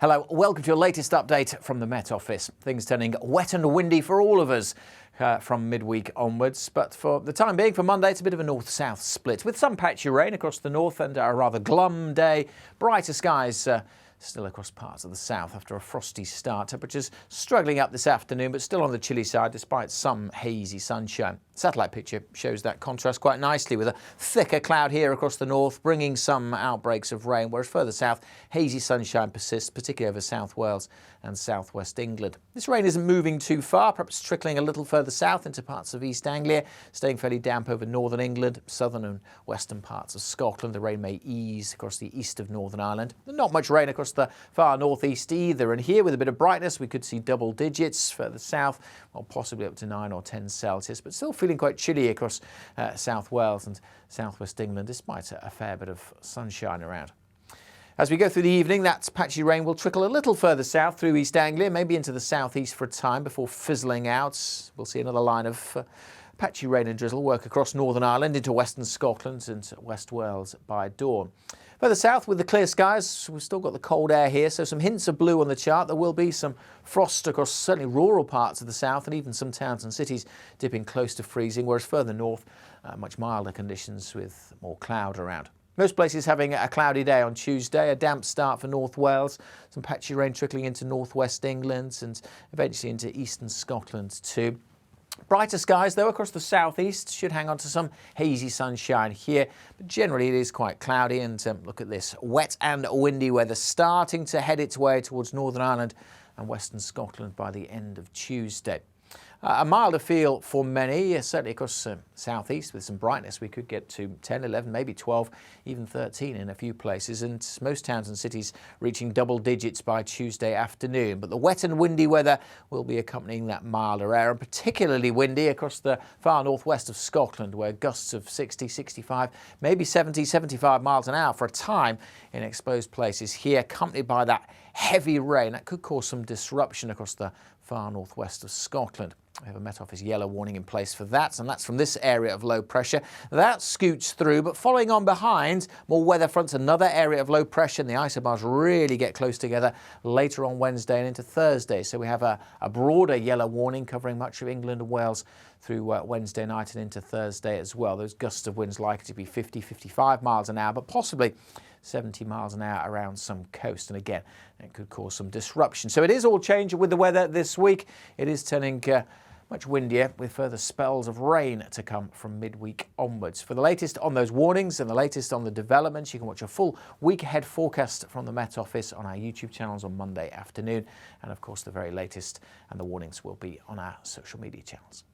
Hello, welcome to your latest update from the Met Office. Things turning wet and windy for all of us from midweek onwards, but for the time being, for Monday, it's a bit of a north-south split with some patchy rain across the north and a rather glum day. Brighter skies still across parts of the south after a frosty start. Temperatures struggling up this afternoon, but still on the chilly side despite some hazy sunshine. Satellite picture shows that contrast quite nicely with a thicker cloud here across the north, bringing some outbreaks of rain, whereas further south, hazy sunshine persists, particularly over South Wales and southwest England. This rain isn't moving too far, perhaps trickling a little further south into parts of East Anglia, staying fairly damp over northern England, southern and western parts of Scotland. The rain may ease across the east of Northern Ireland. Not much rain across the far northeast either, and here with a bit of brightness we could see double digits further south, well, possibly up to 9 or 10 Celsius, but still feeling quite chilly across South Wales and southwest England despite a fair bit of sunshine around. As we go through the evening, that patchy rain will trickle a little further south through East Anglia, maybe into the southeast for a time before fizzling out. We'll see another line of patchy rain and drizzle work across Northern Ireland into western Scotland and West Wales by dawn. Further south with the clear skies, we've still got the cold air here, so some hints of blue on the chart. There will be some frost across certainly rural parts of the south and even some towns and cities dipping close to freezing, whereas further north, much milder conditions with more cloud around. Most places having a cloudy day on Tuesday, a damp start for North Wales, some patchy rain trickling into northwest England and eventually into eastern Scotland too. Brighter skies, though, across the southeast should hang on to some hazy sunshine here, but generally it is quite cloudy and look at this, wet and windy weather starting to head its way towards Northern Ireland and western Scotland by the end of Tuesday. A milder feel for many, certainly across southeast with some brightness. We could get to 10, 11, maybe 12, even 13 in a few places, and most towns and cities reaching double digits by Tuesday afternoon. But the wet and windy weather will be accompanying that milder air, and particularly windy across the far northwest of Scotland, where gusts of 60, 65, maybe 70, 75 miles an hour for a time in exposed places here, accompanied by that heavy rain that could cause some disruption across the far northwest of Scotland. We have a Met Office yellow warning in place for that, and that's from this area of low pressure. That scoots through, but following on behind, more weather fronts, another area of low pressure, and the isobars really get close together later on Wednesday and into Thursday. So we have a broader yellow warning covering much of England and Wales through Wednesday night and into Thursday as well. Those gusts of winds likely to be 50, 55 miles an hour, but possibly 70 miles an hour around some coast, and again it could cause some disruption. So it is all changing with the weather this week. It is turning much windier with further spells of rain to come from midweek onwards. For the latest on those warnings and the latest on the developments, you can watch a full week ahead forecast from the Met Office on our YouTube channels on Monday afternoon, and of course the very latest and the warnings will be on our social media channels.